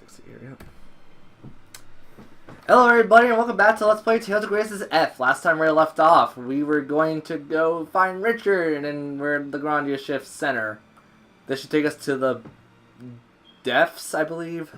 see here. Yep. Hello everybody and welcome back to Let's Play Tales of Graces F. Last time we left off, we were going to go find Richard and we're at the Grandia Shift Center. This should take us to the Deaths, I believe.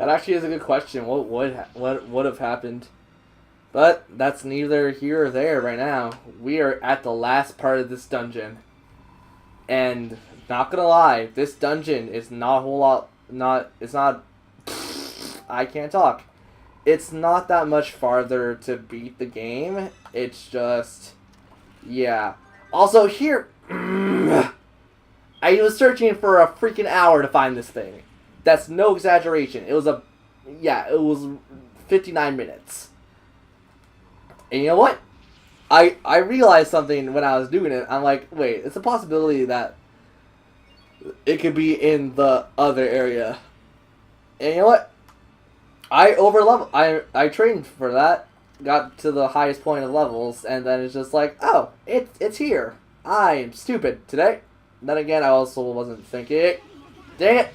That actually is a good question. What would have happened? But that's neither here or there right now. We are at the last part of this dungeon. And not gonna lie, this dungeon is not a whole lot. It's not. I can't talk. It's not that much farther to beat the game. It's just, yeah. Also here, I was searching for a freaking hour to find this thing. That's no exaggeration. It was it was 59 minutes. And you know what? I realized something when I was doing it. I'm like, wait, it's a possibility that it could be in the other area. And you know what? I trained for that, got to the highest point of levels, and then it's just like, oh, it's here. I'm stupid today. Then again, I also wasn't thinking. Dang it!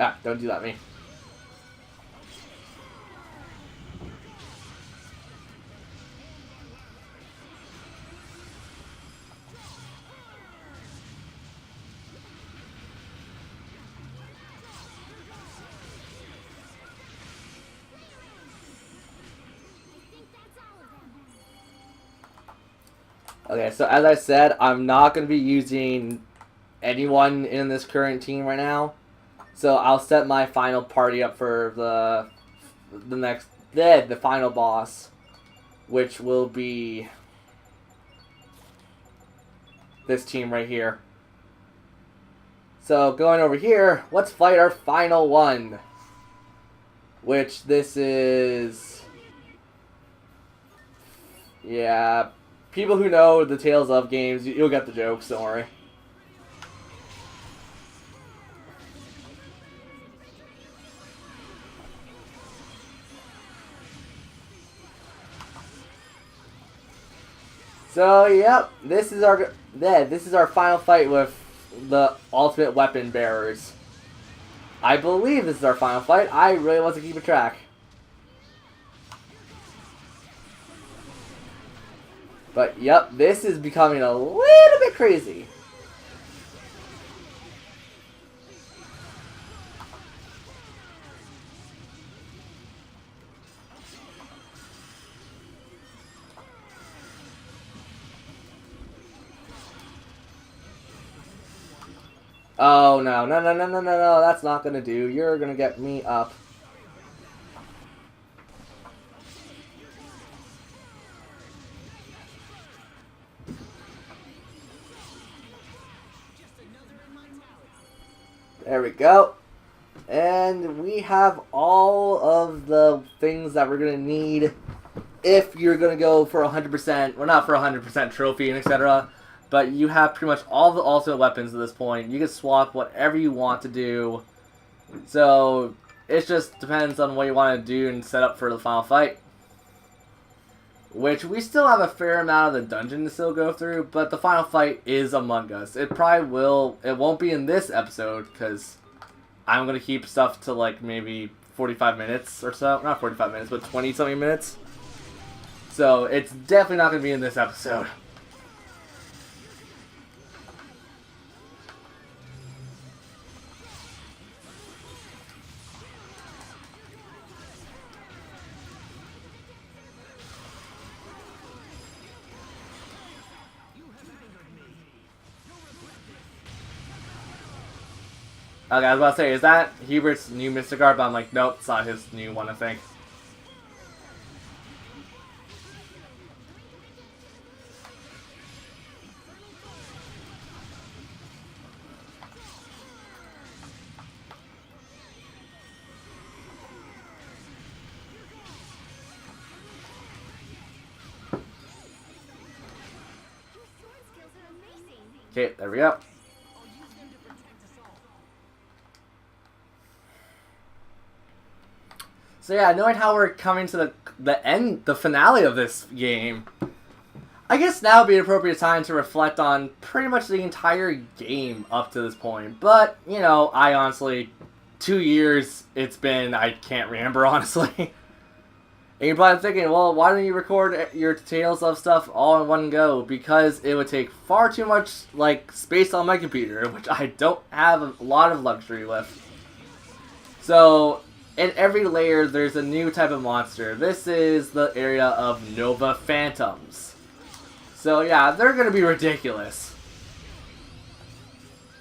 Ah, don't do that to me. Okay, so as I said, I'm not going to be using anyone in this current team right now. So I'll set my final party up for the final boss, which will be this team right here. So going over here, let's fight our final one, which this is, yeah, people who know the Tales of games, you'll get the jokes, don't worry. So, yep, this is our final fight with the Ultimate Weapon Bearers. I believe this is our final fight. I really wasn't keeping track. But, yep, this is becoming a little bit crazy. Oh, no, no, no, no, no, no, no, that's not gonna do. You're gonna get me up. There we go. And we have all of the things that we're gonna need if you're gonna go for 100%, well, not for 100% trophy and etc., but you have pretty much all the ultimate weapons at this point. You can swap whatever you want to do. So it just depends on what you want to do and set up for the final fight. Which we still have a fair amount of the dungeon to still go through, but the final fight is Among Us. It won't be in this episode because I'm gonna keep stuff to like maybe 45 minutes or so. Not 45 minutes, but 20 something minutes. So it's definitely not going to be in this episode. Okay, I was about to say, is that Hubert's new Mysticar? But I'm like, nope, it's not his new one, I think. Okay, there we go. So yeah, knowing how we're coming to the finale of this game, I guess now would be an appropriate time to reflect on pretty much the entire game up to this point. But, you know, I honestly 2 years it's been, I can't remember, honestly. And you're probably thinking, well, why don't you record your Tales of stuff all in one go? Because it would take far too much, like, space on my computer, which I don't have a lot of luxury with. So, in every layer, there's a new type of monster. This is the area of Nova Phantoms. So, yeah, they're going to be ridiculous.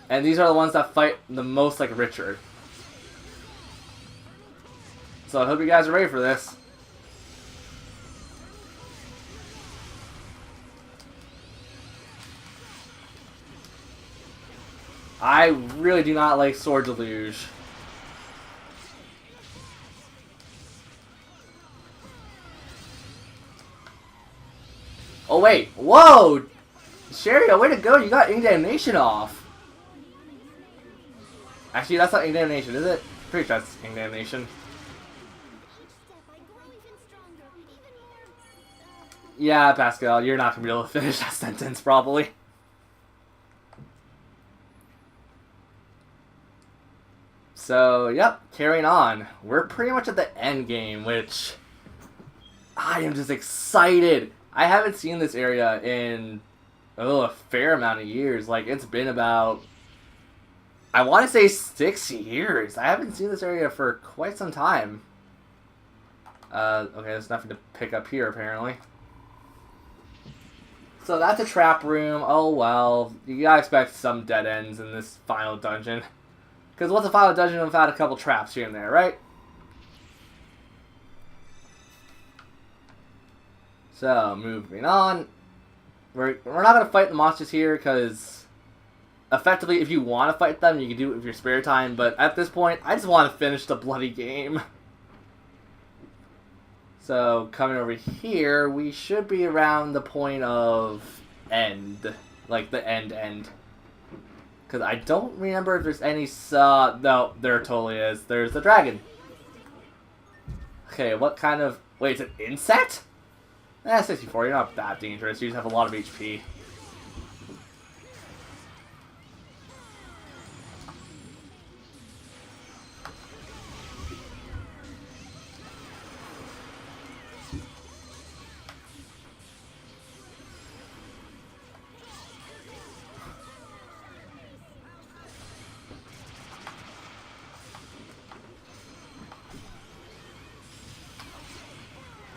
And these are the ones that fight the most like Richard. So, I hope you guys are ready for this. I really do not like Sword Deluge. Oh wait, whoa! Sherry, way to go, you got Indignation off. Actually, that's not Indignation, is it? Pretty sure that's Indignation. Yeah, Pascal, you're not gonna be able to finish that sentence, probably. So, yep, carrying on. We're pretty much at the end game, which I am just excited. I haven't seen this area in a fair amount of years. Like, it's been about, I want to say 6 years. I haven't seen this area for quite some time. Okay, there's nothing to pick up here, apparently. So that's a trap room. Oh, well, you gotta expect some dead ends in this final dungeon. Because what's a final dungeon without a couple traps here and there, right? So, moving on. We're not going to fight the monsters here because effectively, if you want to fight them, you can do it with your spare time. But at this point, I just want to finish the bloody game. So, coming over here, we should be around the point of end. Like, the end. Because I don't remember if there's any no, there totally is. There's the dragon. Okay, what kind of... Wait, it's an insect? 64, you're not that dangerous. You just have a lot of HP.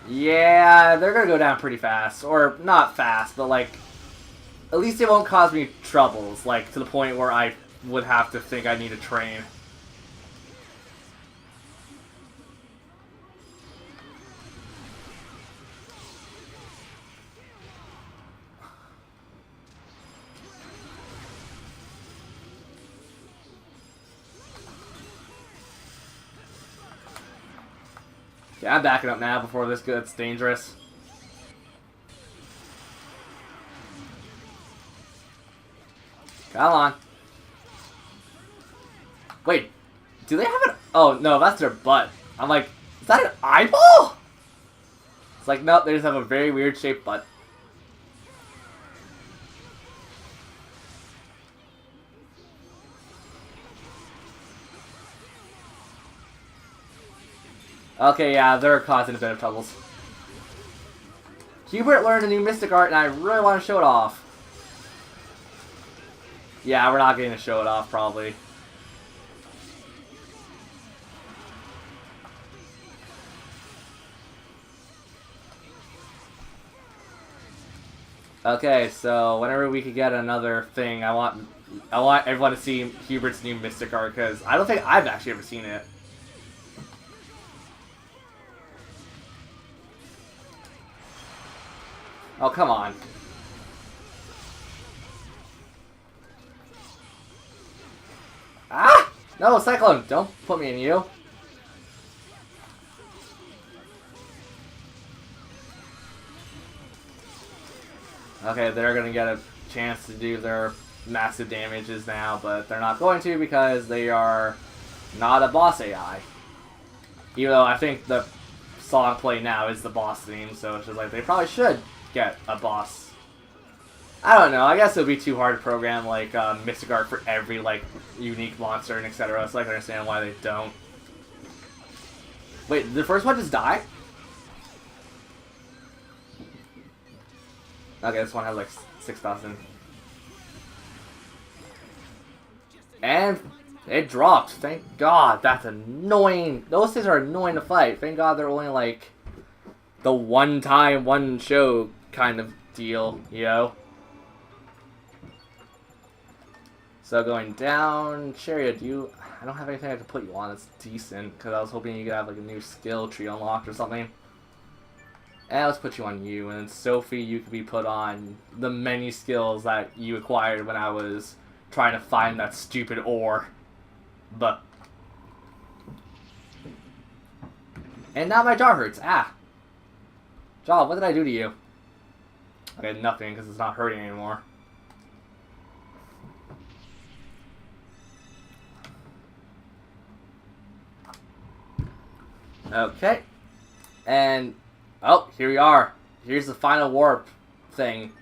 Yeah, they're gonna go down pretty fast. Or, not fast, but like, at least it won't cause me troubles, like, to the point where I would have to think I need a train. Yeah, I'm backing up now before this gets dangerous. Come on. Wait, do they have an... Oh, no, that's their butt. I'm like, is that an eyeball? It's like, nope, they just have a very weird shaped butt. Okay, yeah, they're causing a bit of troubles. Hubert learned a new mystic art, and I really want to show it off. Yeah, we're not getting to show it off, probably. Okay, so whenever we could get another thing, I want everyone to see Hubert's new mystic art, because I don't think I've actually ever seen it. Oh, come on. Ah! No, Cyclone! Don't put me in you. Okay, they're gonna get a chance to do their massive damages now, but they're not going to because they are not a boss AI. Even though I think the song playing now is the boss theme, so it's just like they probably should get a boss I don't know. I guess it would be too hard to program like Mystic Art for every like unique monster and etc. So I can understand why they don't. Wait, did the first one just die? Okay, this one has like 6,000. And it dropped. Thank God. That's annoying. Those things are annoying to fight. Thank God they're only like the one time, one show kind of deal, you know? So going down, Chariot, I don't have anything I can put you on that's decent, because I was hoping you could have like a new skill tree unlocked or something. And let's put you on you, and then Sophie, you could be put on the many skills that you acquired when I was trying to find that stupid ore. But. And now my jaw hurts. Ah. Jaw, what did I do to you? Okay, nothing, because it's not hurting anymore. Okay. And, oh, here we are. Here's the final warp thing.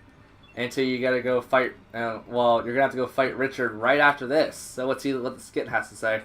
Until you gotta go fight, well, you're gonna have to go fight Richard right after this. So let's see what the skit has to say.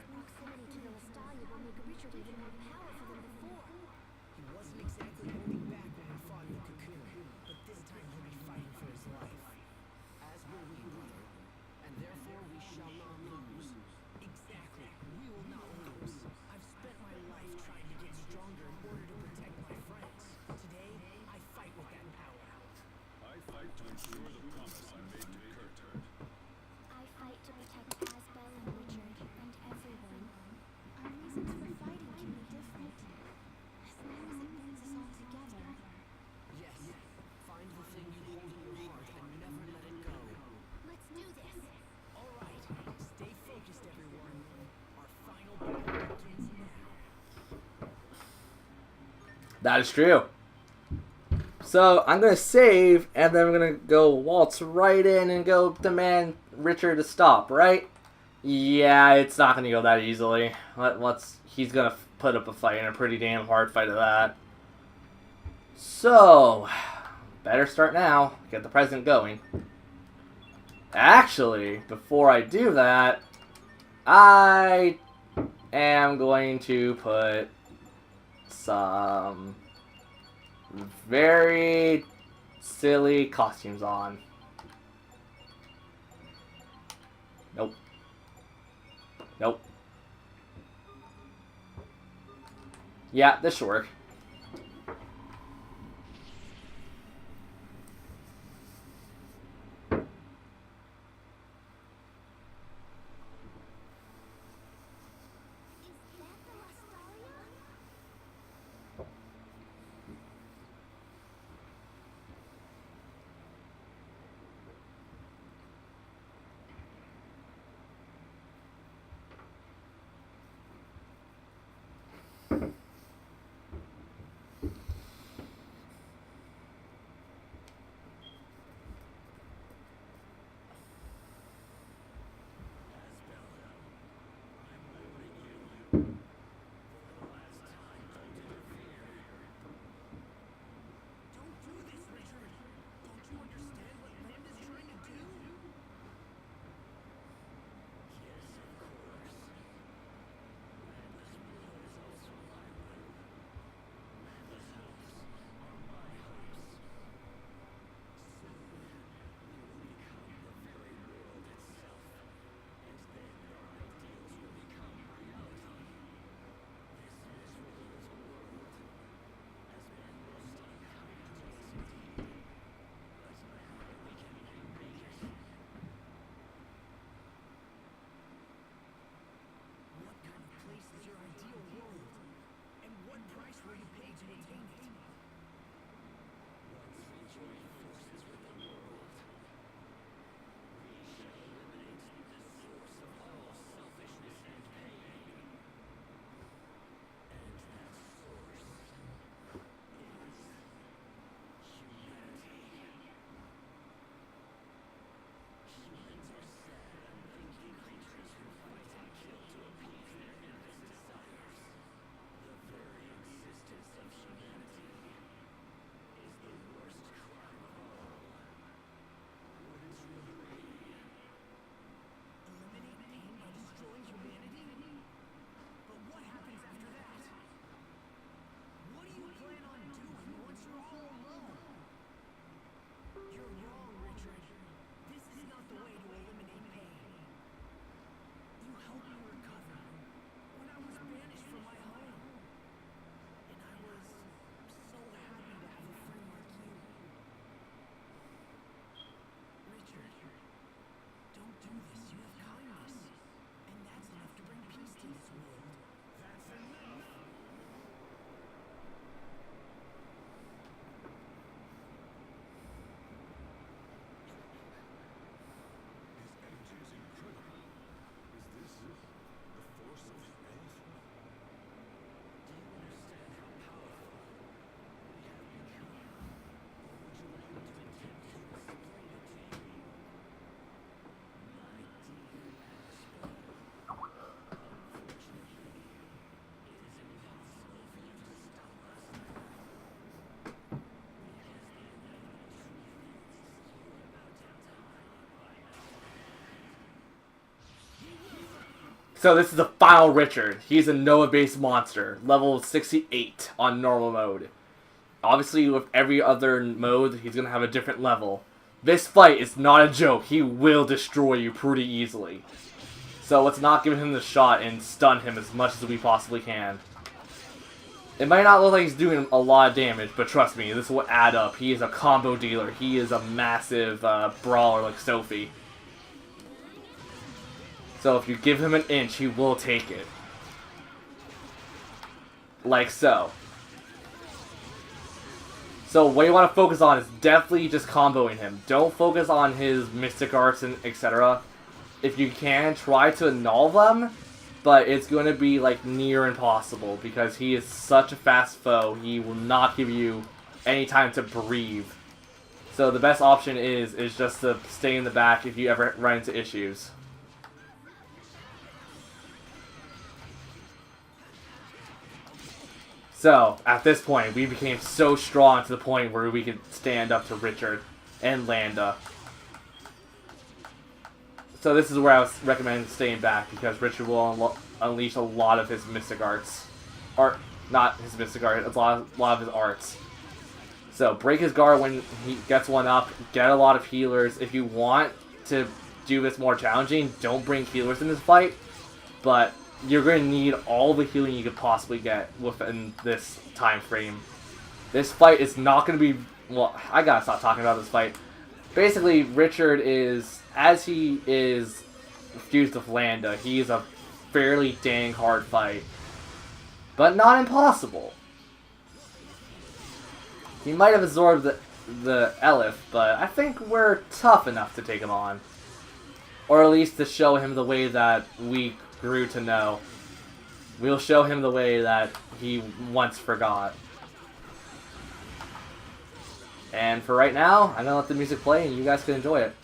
That is true. So I'm gonna save, and then I'm gonna go waltz right in and go demand Richard to stop. Right? Yeah, it's not gonna go that easily. He's gonna put up a fight, and a pretty damn hard fight at that. So, better start now. Get the president going. Actually, before I do that, I am going to put some very silly costumes on. Nope. Nope. Yeah, this should work. So this is the final Richard. He's a Noah-based monster, level 68 on normal mode. Obviously, with every other mode, he's gonna have a different level. This fight is not a joke. He will destroy you pretty easily. So let's not give him the shot and stun him as much as we possibly can. It might not look like he's doing a lot of damage, but trust me, this will add up. He is a combo dealer. He is a massive brawler like Sophie. So if you give him an inch, he will take it. Like so. So what you want to focus on is definitely just comboing him. Don't focus on his mystic arts and etc. If you can, try to annul them, but it's going to be like near impossible because he is such a fast foe. He will not give you any time to breathe. So the best option is just to stay in the back if you ever run into issues. So, at this point, we became so strong to the point where we could stand up to Richard and Landa. So this is where I would recommend staying back, because Richard will unleash a lot of his mystic arts. Or, not his mystic art, a lot of his arts. So, break his guard when he gets one up, get a lot of healers. If you want to do this more challenging, don't bring healers in this fight, but you're going to need all the healing you could possibly get within this time frame. This fight is not going to be... Well, I gotta stop talking about this fight. Basically, Richard is... As he is fused with Landa, he is a fairly dang hard fight. But not impossible. He might have absorbed the Elif, but I think we're tough enough to take him on. Or at least to show him the way that we grew to know. We'll show him the way that he once forgot. And for right now, I'm gonna let the music play and you guys can enjoy it.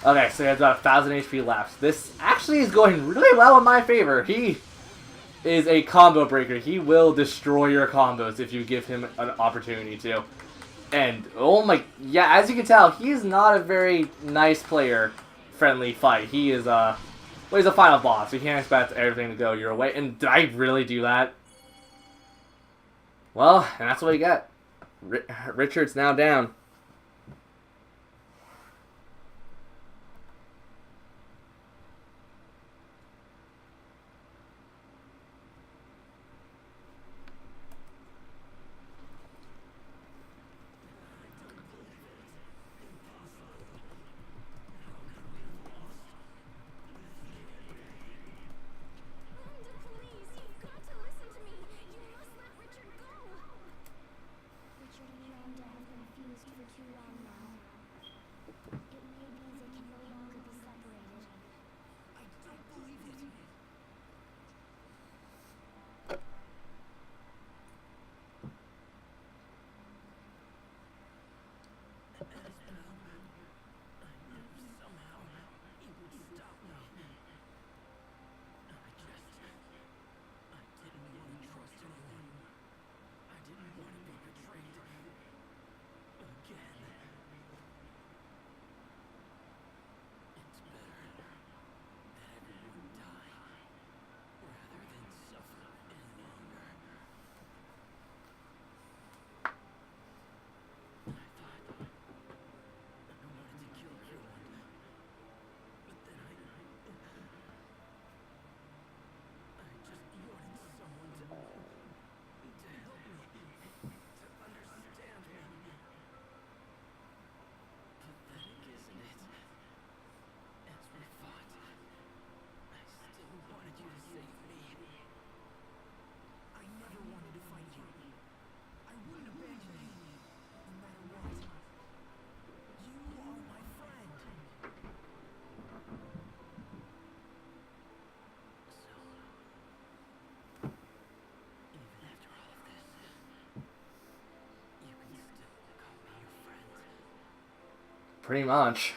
Okay, so he has about 1,000 HP left. This actually is going really well in my favor. He is a combo breaker. He will destroy your combos if you give him an opportunity to. And, oh my... Yeah, as you can tell, he's not a very nice player. Friendly fight. He is well, he's a final boss. You can't expect everything to go your way. And did I really do that? Well, and that's what you get. Richard's now down. Richard and Landa have been fused Pretty much.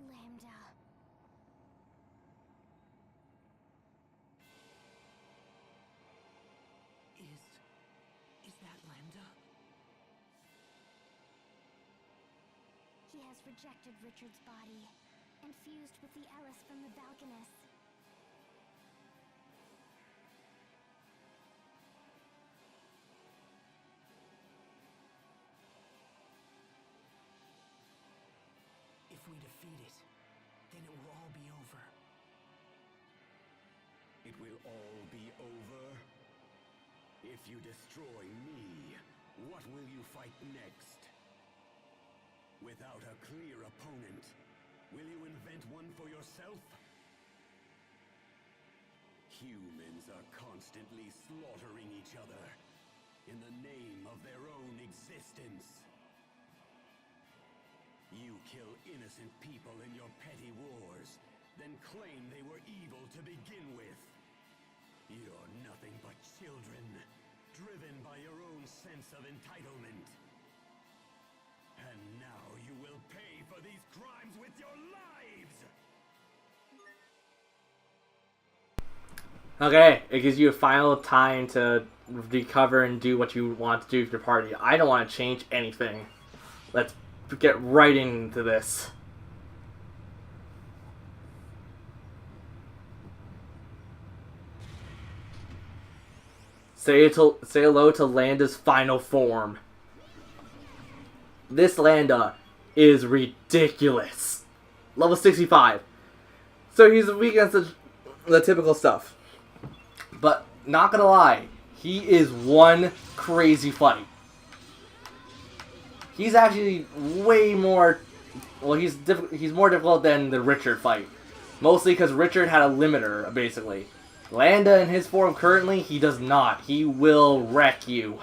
Lambda. Is that Lambda? He has rejected Richard's body and fused with the Ellis from the Valkanus. If we defeat it, then it will all be over. It will all be over? If you destroy me, what will you fight next? Without a clear opponent, will you invent one for yourself? Humans are constantly slaughtering each other in the name of their own existence. You kill innocent people in your petty wars, then claim they were evil to begin with. You're nothing but children, driven by your own sense of entitlement. And now you will pay for these crimes with your lives! Okay, it gives you a final time to recover and do what you want to do with your party. I don't want to change anything. Let's get right into this. Say hello to Landa's final form. This Landa is ridiculous. Level 65. So he's weak against the typical stuff. But, not gonna lie, he is one crazy fight. He's actually way more... Well, he's more difficult than the Richard fight. Mostly because Richard had a limiter, basically. Landa in his form currently, he does not. He will wreck you.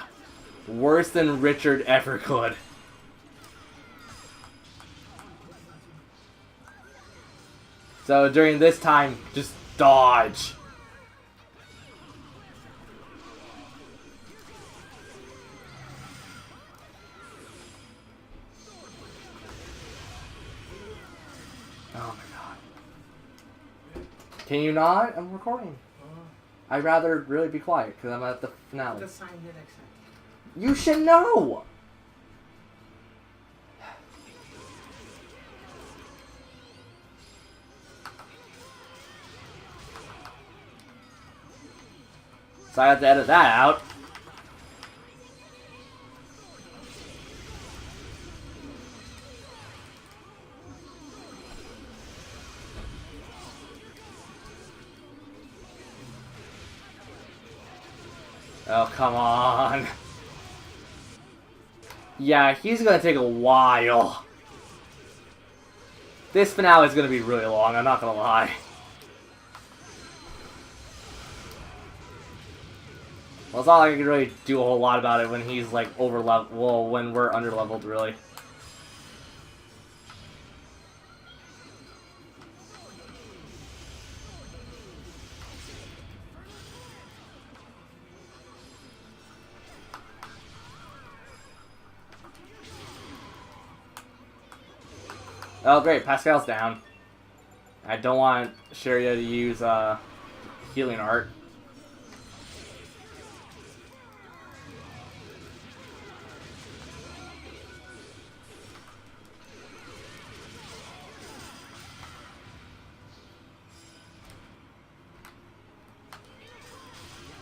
Worse than Richard ever could. So during this time, just dodge. Oh my god. Can you not? I'm recording. I'd rather really be quiet because I'm at the finale. Let's sign here next time. You should know! So I have to edit that out. Oh, come on. Yeah, he's gonna take a while. This finale is gonna be really long, I'm not gonna lie. Well, it's not like I can really do a whole lot about it when he's like over level. Well, when we're under leveled, really. Oh, great, Pascal's down. I don't want Sheria to use healing art.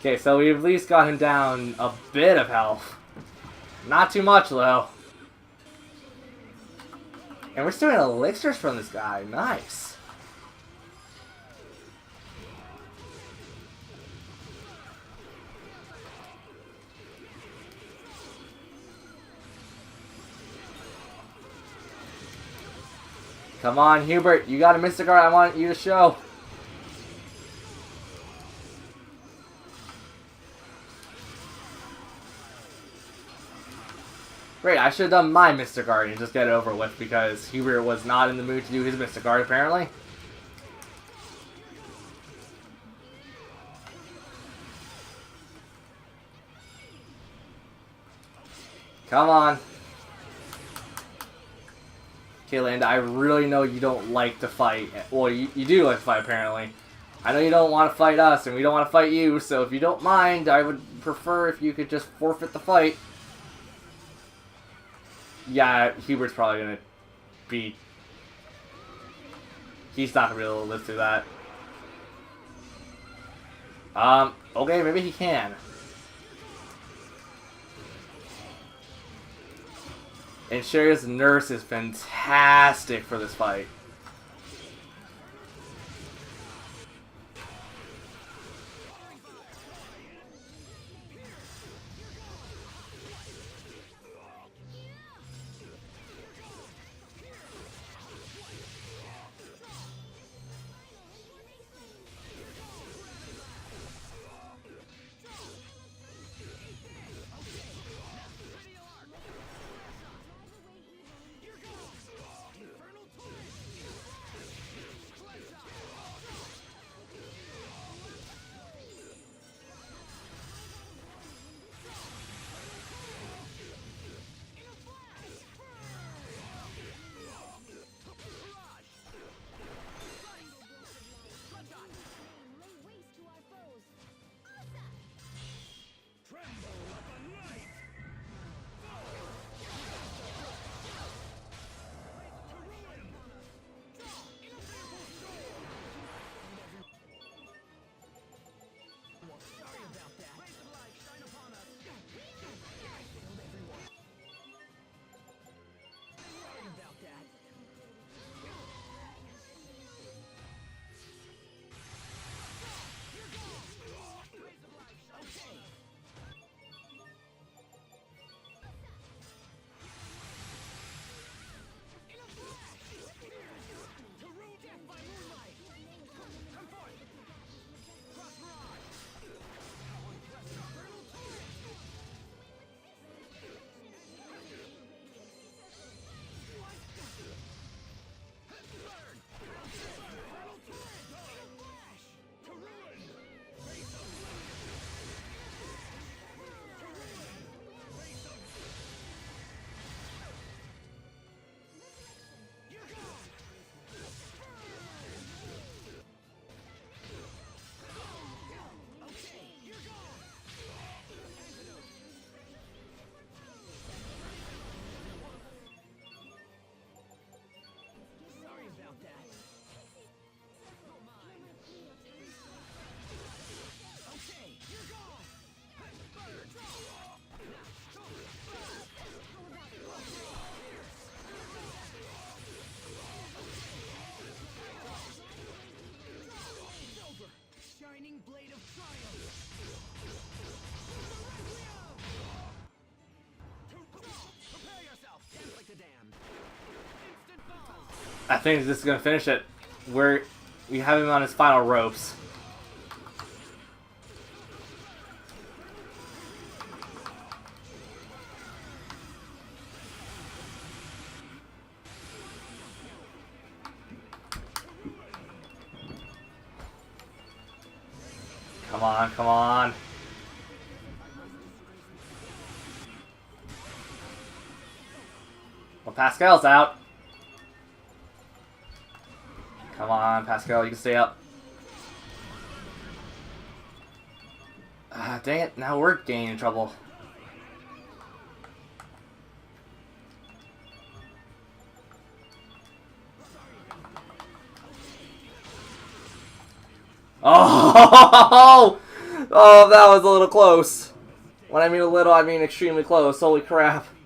Okay, so we've at least got him down a bit of health. Not too much, though. And we're still getting elixirs from this guy. Nice. Come on, Hubert. You got a Mystic Art I want you to show. Great, I should have done my Mystic Art and just get it over with because Hubert was not in the mood to do his Mystic Art, apparently. Come on. Okay, Landa, I really know you don't like to fight. Well, you do like to fight, apparently. I know you don't want to fight us, and we don't want to fight you, so if you don't mind, I would prefer if you could just forfeit the fight. Yeah, Hubert's probably gonna be... He's not gonna be able to live through that. Okay, maybe he can. And Sheria's nurse is fantastic for this fight. I think this is gonna finish it. We have him on his final ropes. Come on, come on. Well, Pascal's out. Come on, Pascal, you can stay up. Ah, dang it, now we're getting in trouble. Oh! Oh, that was a little close. When I mean a little, I mean extremely close. Holy crap. Look at that!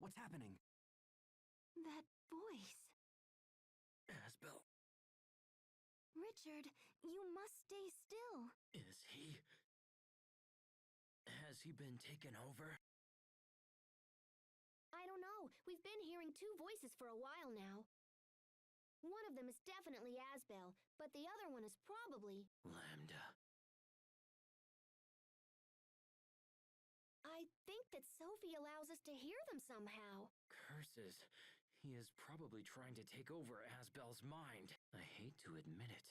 What's happening? That voice. Asbel, Richard, you must stay still. is he... Has he been taken over? I don't know. We've been hearing two voices for a while now. One of them is definitely Asbel, but the other one is probably... Lambda. I think that Sophie allows us to hear them somehow. Curses. He is probably trying to take over Asbel's mind. I hate to admit it,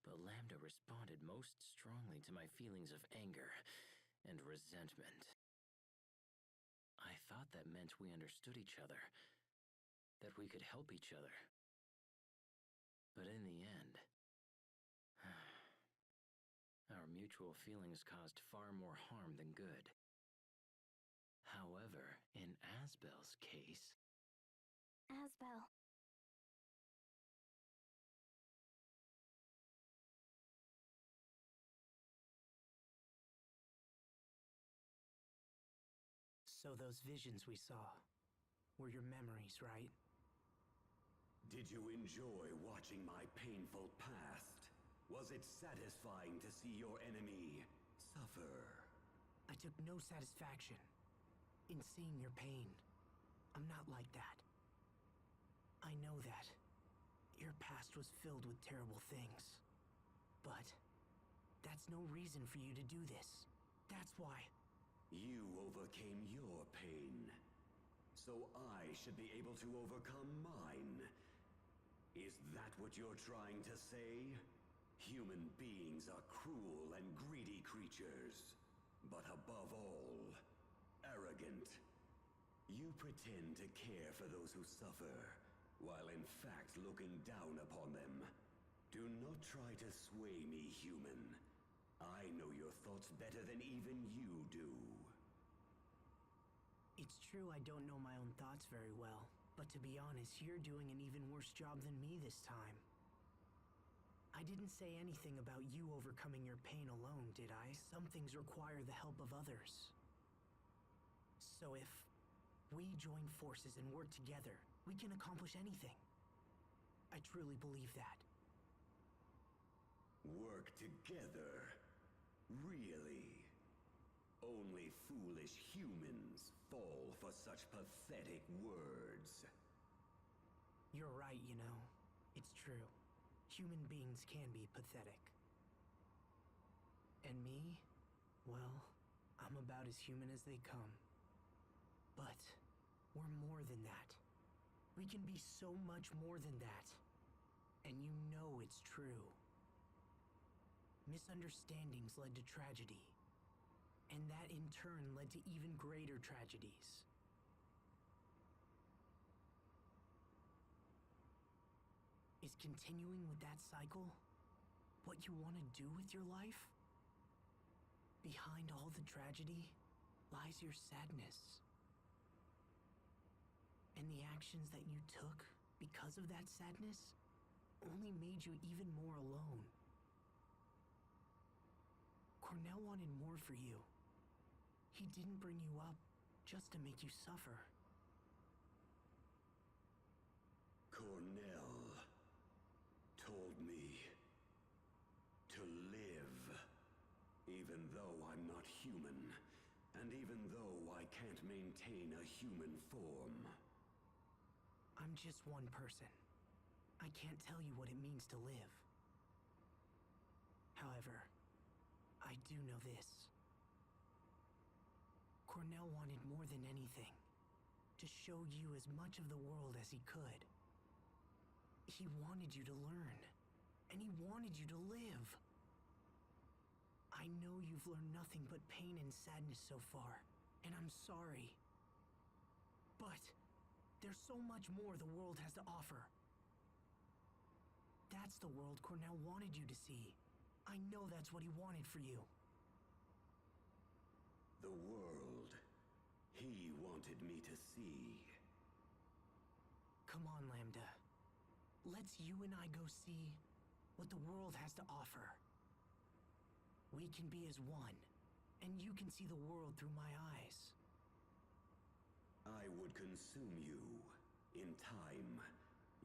but Lambda responded most strongly to my feelings of anger and resentment. I thought that meant we understood each other, that we could help each other. But in the end, our mutual feelings caused far more harm than good. However, in Asbel's case... Asbel. So those visions we saw were your memories, right? Did you enjoy watching my painful past? Was it satisfying to see your enemy suffer? I took no satisfaction in seeing your pain. I'm not like that. I know that your past was filled with terrible things. But that's no reason for you to do this. That's why. You overcame your pain, so I should be able to overcome mine. Is that what you're trying to say? Human beings are cruel and greedy creatures, but above all, arrogant. You pretend to care for those who suffer, while in fact looking down upon them. Do not try to sway me, human. I know your thoughts better than even you do. It's true I don't know my own thoughts very well, but to be honest, you're doing an even worse job than me this time. I didn't say anything about you overcoming your pain alone, did I? Some things require the help of others. So if we join forces and work together, we can accomplish anything. I truly believe that. Work together? Really? Only foolish humans fall for such pathetic words. You're right, you know. It's true. Human beings can be pathetic. And me? Well, I'm about as human as they come. But we're more than that. We can be so much more than that. And you know it's true. Misunderstandings led to tragedy. And that in turn led to even greater tragedies. Is continuing with that cycle what you want to do with your life? Behind all the tragedy lies your sadness. And the actions that you took because of that sadness only made you even more alone. Cornell wanted more for you. He didn't bring you up just to make you suffer. Cornell told me to live, even though I'm not human, and even though I can't maintain a human form. I'm just one person. I can't tell you what it means to live. However, I do know this. Cornell wanted more than anything to show you as much of the world as he could. He wanted you to learn, and he wanted you to live. I know you've learned nothing but pain and sadness so far, and I'm sorry. But there's so much more the world has to offer. That's the world Cornell wanted you to see. I know that's what he wanted for you. The world he wanted me to see. Come on, Lambda. Let's you and I go see what the world has to offer. We can be as one, and you can see the world through my eyes. I would would consume you. In time,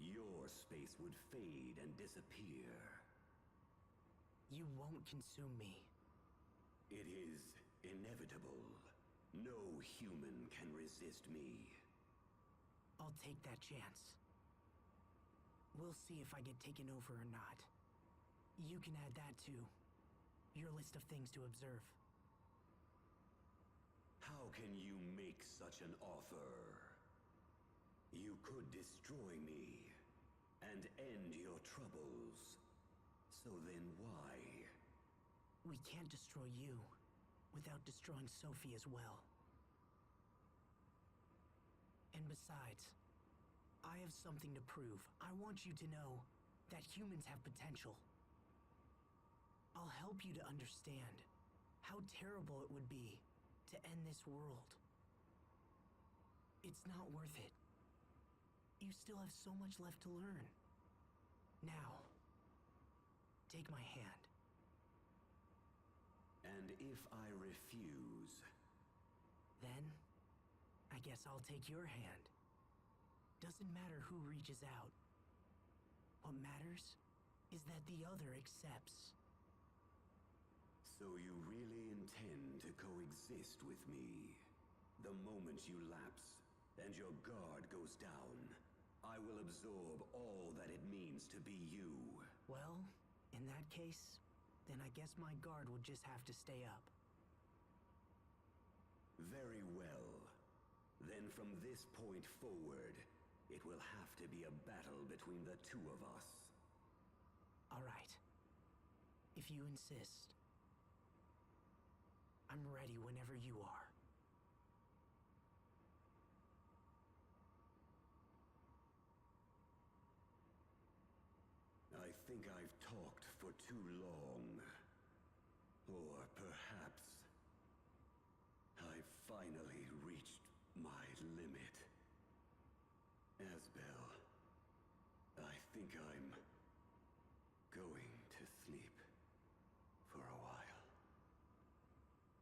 your space would fade and disappear. You won't consume me. It is inevitable. No human can resist me. I'll take that chance. We'll see if I get taken over or not. You can add that to your list of things to observe. How can you make such an offer? You could destroy me and end your troubles. So then why? We can't destroy you without destroying Sophie as well. And besides, I have something to prove. I want you to know that humans have potential. I'll help you to understand how terrible it would be to end this world. It's not worth it. You still have so much left to learn. Now, take my hand. And if I refuse? Then, I guess I'll take your hand. Doesn't matter who reaches out. What matters is that the other accepts. So you really intend to coexist with me? The moment you lapse and your guard goes down, I will absorb all that it means to be you. Well, in that case, then I guess my guard will just have to stay up. Very well. Then from this point forward, it will have to be a battle between the two of us. All right. If you insist. I'm ready whenever you are. I think I've talked for too long. Or perhaps I've finally reached my limit. Asbel, I think I'm going to sleep for a while.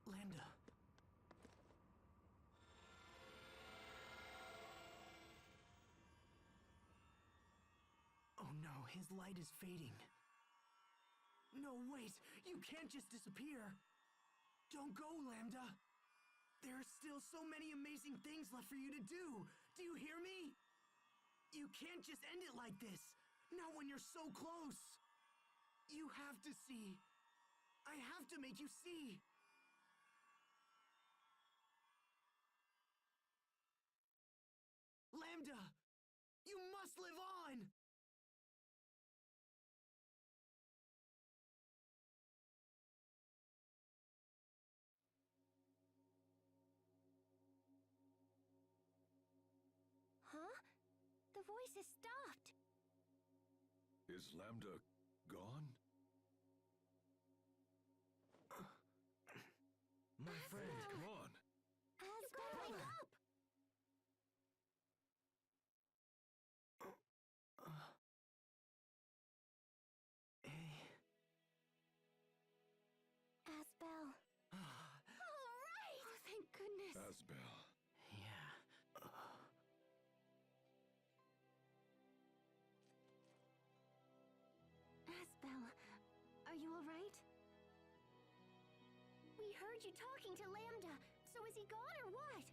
Lambda. Oh no, his light is fading. No, wait! You can't just disappear! Don't go, Lambda! There are still so many amazing things left for you to do! Do you hear me? You can't just end it like this! Not when you're so close! You have to see! I have to make you see! Lambda! You must live on! Huh? The voice has stopped. Is Lambda gone? My friend, Come on! You gotta wake up! Hey. Asbel. All right! Oh, thank goodness. Asbel. Yeah. Asbel, are you all right? We heard you talking to Lambda. So is he gone or what?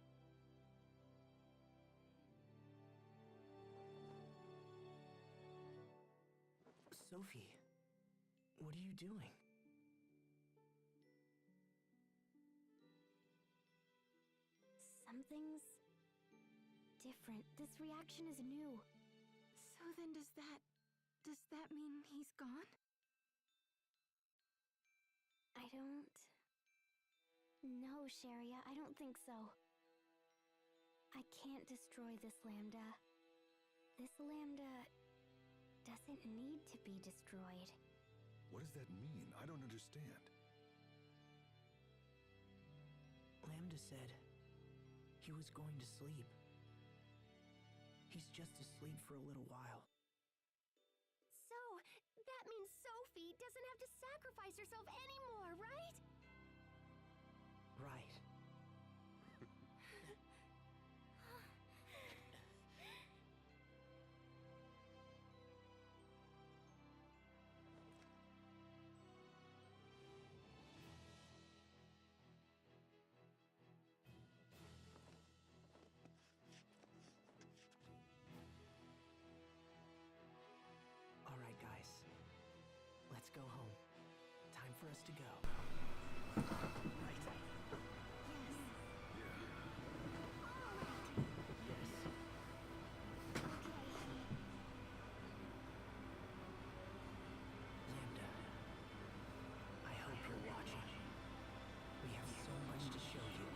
Sophie, what are you doing? Something's different. This reaction is new. So then does that mean he's gone? I don't know, Sharia. I don't think so. I can't destroy this Lambda. This Lambda doesn't need to be destroyed. What does that mean? I don't understand. Lambda said he was going to sleep. He's just asleep for a little while. So, that means Sophie doesn't have to sacrifice herself anymore, right? Right. for us to go. Right. Yeah. Yes. Lambda, I hope you're watching. We have so much to show you.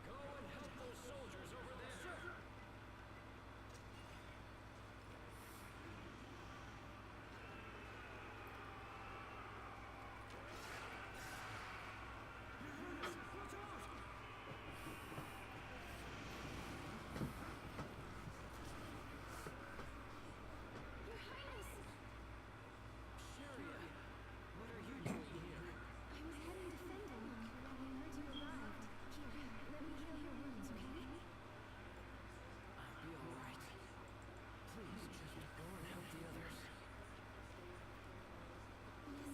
Go and help those soldiers over there. Sir. Your Highness! Sharia, what are you doing here? I was heading to Fendon when I heard you arrived. Here, let me heal your wounds, okay? I'll be all right. Please, just go and help the others.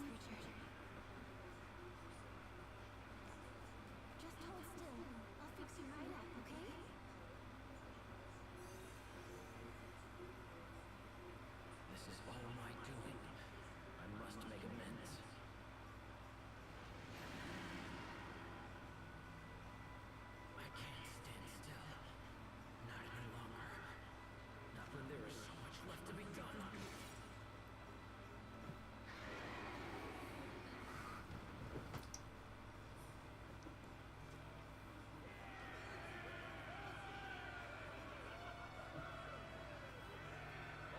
Yes, Richard. Just hold still. I'll fix you right up, okay? This is all my doing. I must make amends. I can't stand still. Not any longer. Not when there is so much left to be done.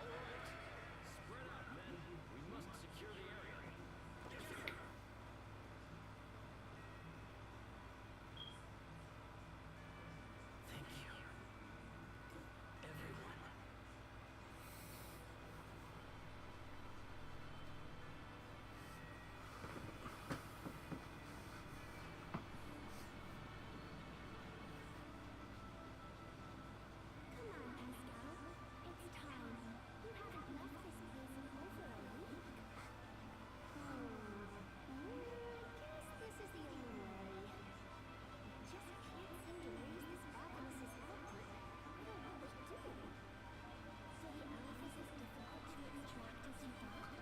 All right. Spread out, men. We must secure the area. Yes, sir. Thank you. Everyone. Come on, Pascal. It's time. You haven't left this place in over a week. I guess this is the only way. Just can't seem to raise this Artemis's output. I don't know what to do. So the Alphys is difficult to extract as you thought?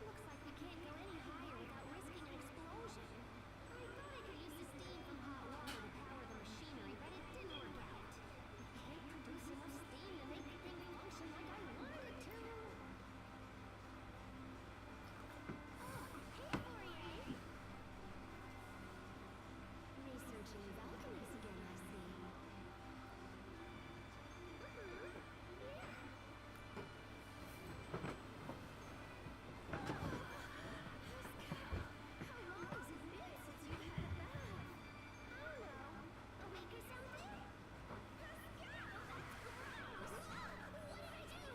Looks like we can't go any higher without risking an explosion. I thought I could use the steam from hot water to power the machinery, but it didn't work out. I can't produce enough steam to make the thing function like I wanted it to. Oh, hey, Fourier! Researching balconies again, I see. Yeah. How long has it been since you had a bath? I don't know. A week or something? Pascal, that's gross! What did I do?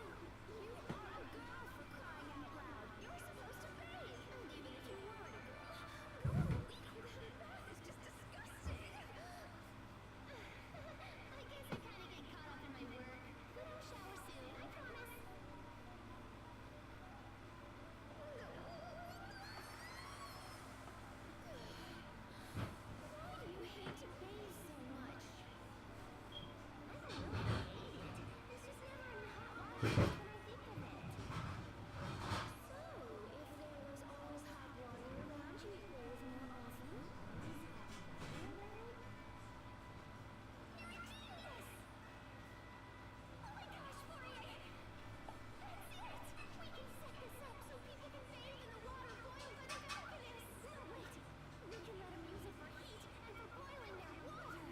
You are a girl, for crying out loud. You're supposed to bathe. And even if you weren't a girl, going a week without a bath is just disgusting. I guess I kinda get caught up in my work. But I'll shower soon, I promise. Why do you hate to bathe so much? I don't know if I hate it. It's just never in hot water when I think of it. So, if there was always hot water around, you'd bathe more often. Is that better then? You're a genius! Oh my gosh, Fourier! That's it! We can set this up so people can bathe in the water boiled by the Valkanus! No, wait! We can let them use it for heat and for boiling their water!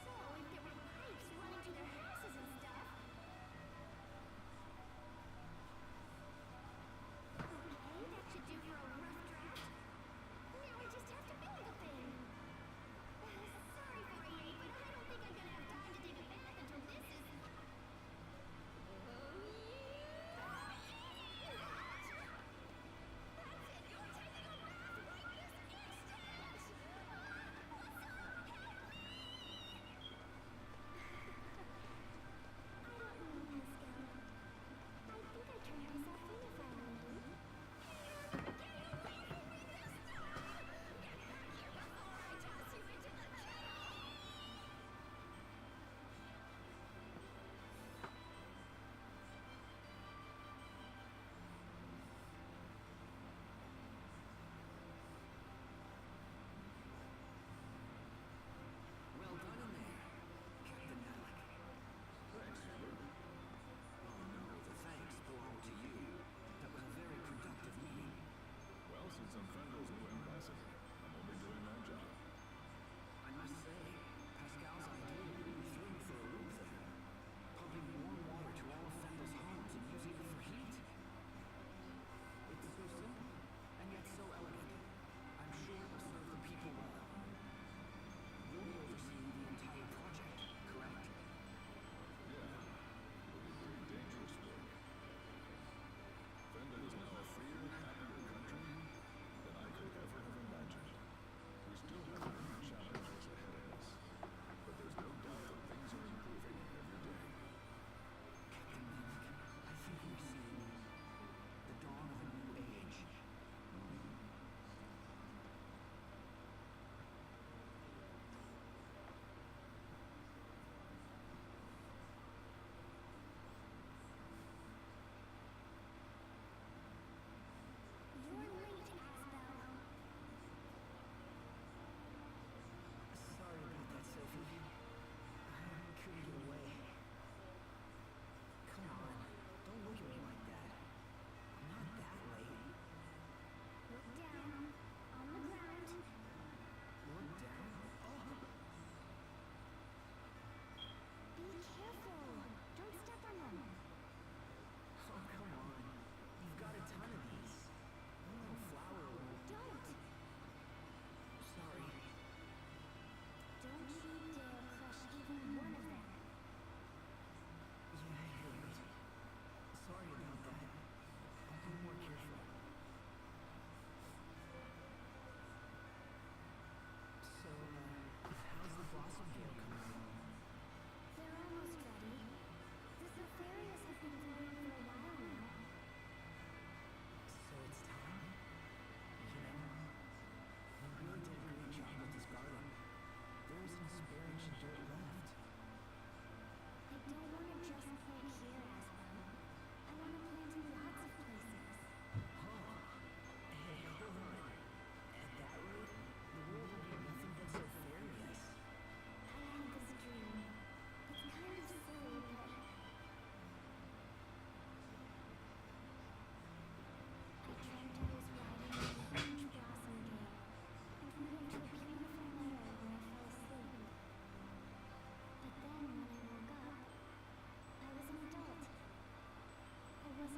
So, if there were pipes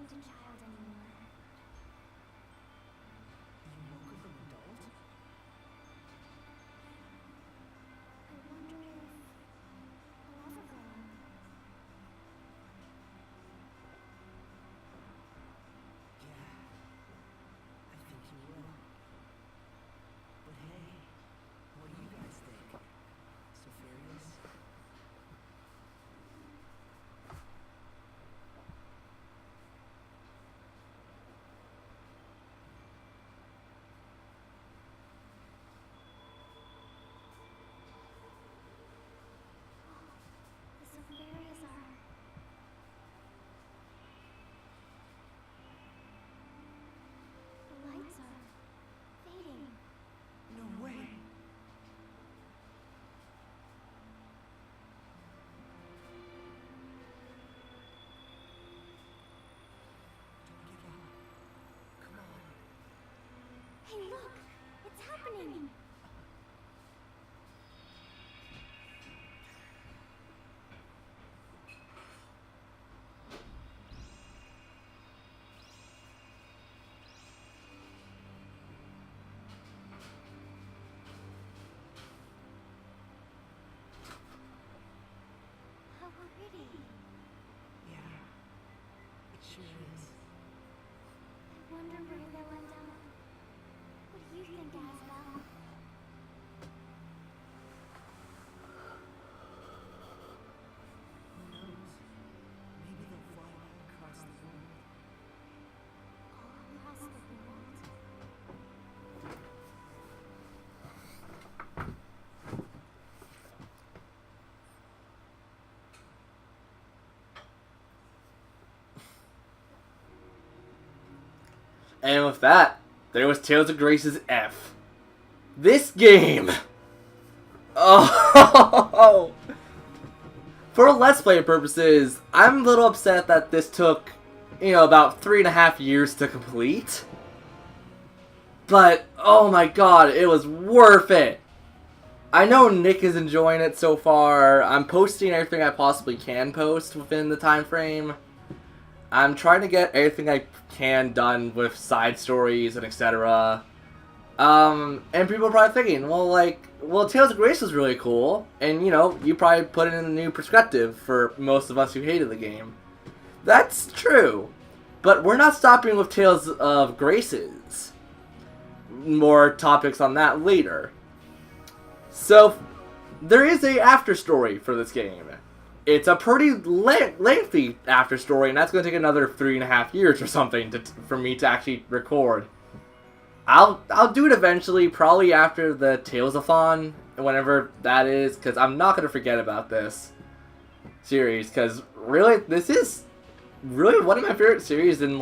wasn't a child anymore. You woke up an adult? I wonder if I'll ever grow up. Yeah, I think you will. But hey, what do you guys think? Safarius? The Silverias are... The lights are fading. No way! Don't give up. Come on. Hey, look! It's happening! How pretty. Yeah, it sure is. I wonder where they'll end up. What do you think, Asbel? Who knows? Maybe they'll fly all across the world. All across the world. And with that, there was Tales of Grace's F. This game! Oh! For Let's Play purposes, I'm a little upset that this took, about 3.5 years to complete. But, oh my god, it was worth it! I know Nick is enjoying it so far. I'm posting everything I possibly can post within the time frame. I'm trying to get everything I can done with side stories and etc. And people are probably thinking, well, Tales of Grace was really cool, and you probably put it in a new perspective for most of us who hated the game. That's true, but we're not stopping with Tales of Grace's. More topics on that later. So, there is a after story for this game. It's a pretty lengthy after story, and that's going to take another 3.5 years or something for me to actually record. I'll do it eventually, probably after the Tales-a-thon, whenever that is, because I'm not going to forget about this series, because really, this is really one of my favorite series in,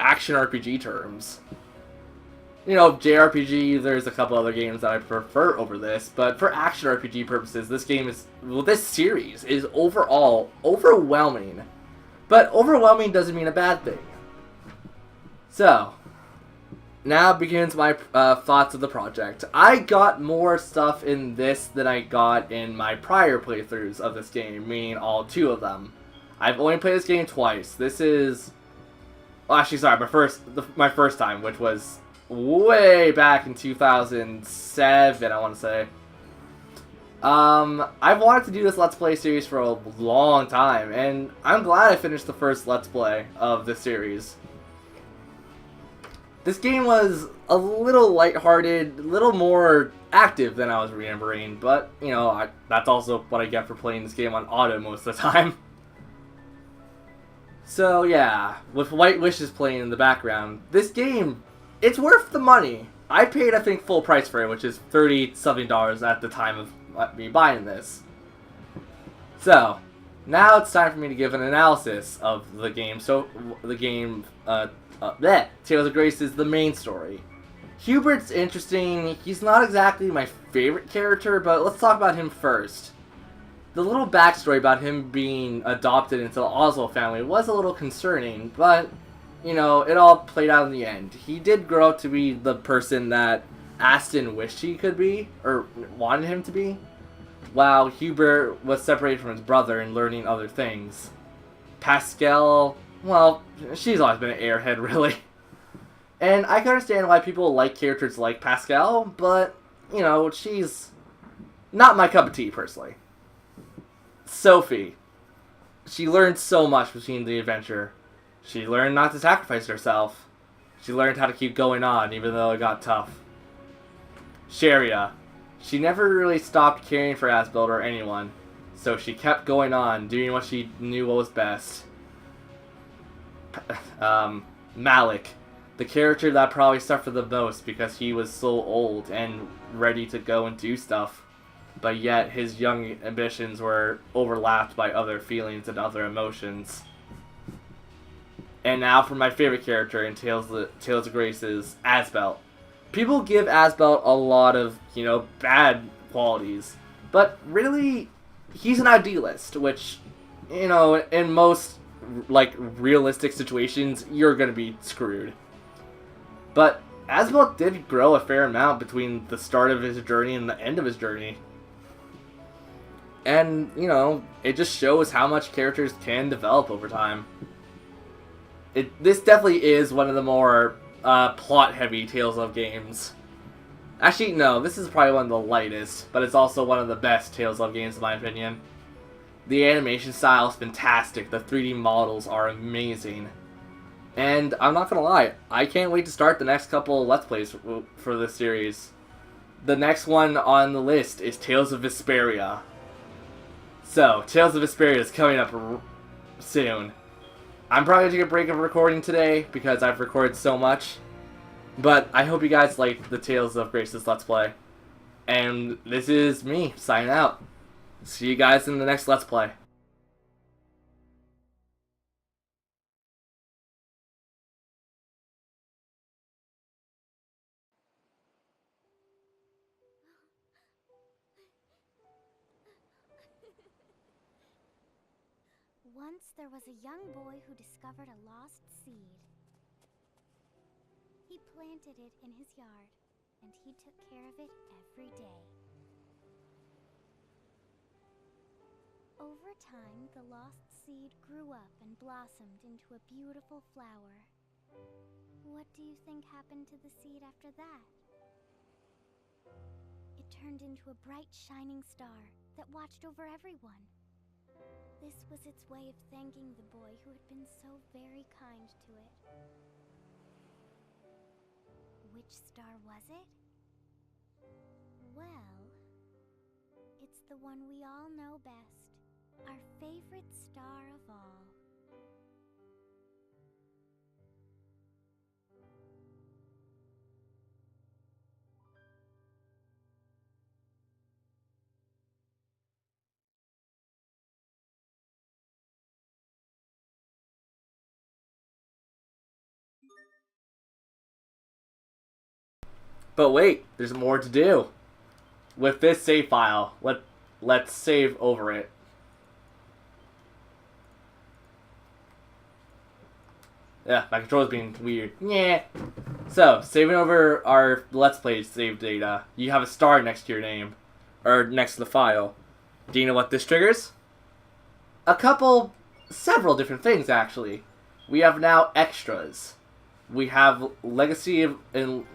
action RPG terms. JRPG, there's a couple other games that I prefer over this, but for action RPG purposes, this series is overall overwhelming. But overwhelming doesn't mean a bad thing. So, now begins my thoughts of the project. I got more stuff in this than I got in my prior playthroughs of this game, meaning all 2 of them. I've only played this game twice. This is... Well, actually, sorry, my first time, which was way back in 2007, I want to say. I've wanted to do this Let's Play series for a long time, and I'm glad I finished the first Let's Play of this series. This game was a little lighthearted, a little more active than I was remembering, but, that's also what I get for playing this game on auto most of the time. So, yeah, with White Wishes playing in the background, this game, it's worth the money. I paid, I think, full price for it, which is $30-something at the time of me buying this. So, now it's time for me to give an analysis of the game. So, the game, Tales of Grace is the main story. Hubert's interesting. He's not exactly my favorite character, but let's talk about him first. The little backstory about him being adopted into the Oswald family was a little concerning, but it all played out in the end. He did grow up to be the person that Aston wished he could be, or wanted him to be, while Hubert was separated from his brother and learning other things. Pascal well, she's always been an airhead, really. And I can understand why people like characters like Pascal, but, you know, she's not my cup of tea, personally. Sophie. She learned so much between the adventure. She learned not to sacrifice herself. She learned how to keep going on, even though it got tough. Cheria. She never really stopped caring for Asbel or anyone, so she kept going on, doing what she knew what was best. Malik. The character that probably suffered the most because he was so old and ready to go and do stuff, but yet his young ambitions were overlapped by other feelings and other emotions. And now for my favorite character in Tales of Grace's, Asbel. People give Asbel a lot of, you know, bad qualities, but really, he's an idealist, which, you know, in most, like, realistic situations, you're gonna be screwed. But Asbel did grow a fair amount between the start of his journey and the end of his journey. And, you know, it just shows how much characters can develop over time. This definitely is one of the more plot-heavy Tales of games. Actually, no, this is probably one of the lightest, but it's also one of the best Tales of games in my opinion. The animation style is fantastic, the 3D models are amazing. And I'm not gonna lie, I can't wait to start the next couple of Let's Plays for this series. The next one on the list is Tales of Vesperia. So, Tales of Vesperia is coming up soon. I'm probably going to take a break of recording today because I've recorded so much. But I hope you guys liked the Tales of Grace's Let's Play. And this is me, signing out. See you guys in the next Let's Play. Once there was a young boy who discovered a lost seed. He planted it in his yard, and he took care of it every day. Over time, the lost seed grew up and blossomed into a beautiful flower. What do you think happened to the seed after that? It turned into a bright, shining star that watched over everyone. This was its way of thanking the boy who had been so very kind to it. Which star was it? Well, it's the one we all know best. Our favorite star of all. But wait, there's more to do. With this save file, let's save over it. Yeah, my controller's being weird. Yeah. So, saving over our Let's Play save data, you have a star next to your name. Or next to the file. Do you know what this triggers? Several different things actually. We have now extras. We have Legacies and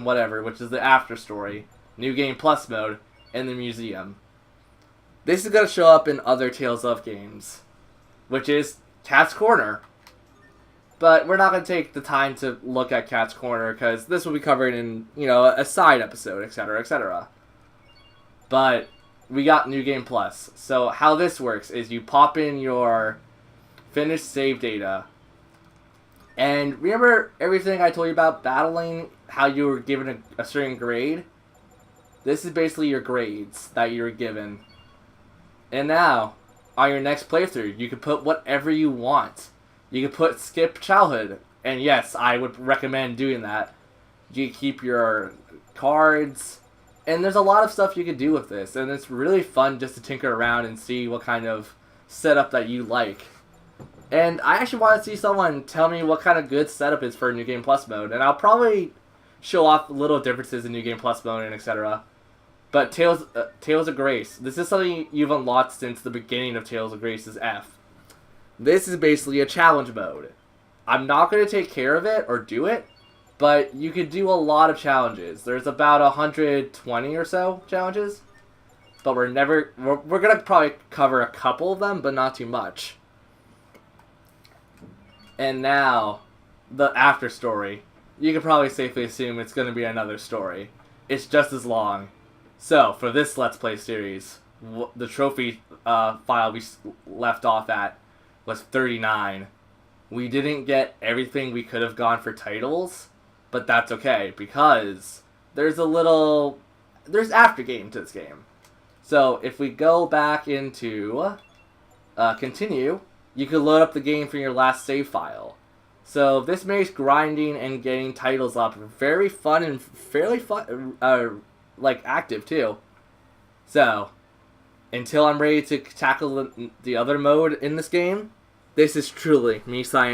whatever, which is the after story, New Game Plus mode, and the museum. This is going to show up in other Tales of games, which is Cat's Corner. But we're not going to take the time to look at Cat's Corner because this will be covered in, you know, a side episode, etc., etc. But we got New Game Plus. So how this works is you pop in your finished save data. And remember everything I told you about battling, how you were given a certain grade? This is basically your grades that you were given. And now, on your next playthrough, you can put whatever you want. You can put skip childhood. And yes, I would recommend doing that. You can keep your cards. And there's a lot of stuff you can do with this. And it's really fun just to tinker around and see what kind of setup that you like. And I actually want to see someone tell me what kind of good setup is for New Game Plus mode. And I'll probably show off little differences in New Game Plus mode and etc. But Tales of Grace. This is something you've unlocked since the beginning of Tales of Grace's F. This is basically a challenge mode. I'm not going to take care of it or do it, but you could do a lot of challenges. There's about 120 or so challenges, but we're going to probably cover a couple of them, but not too much. And now, the after story. You can probably safely assume it's going to be another story. It's just as long. So, for this Let's Play series, the trophy file we left off at was 39. We didn't get everything we could have gone for titles, but that's okay, because there's after game to this game. So, if we go back into continue, you could load up the game from your last save file. So this makes grinding and getting titles up very fun and fairly fun, like active too. So, until I'm ready to tackle the other mode in this game, this is truly me signing.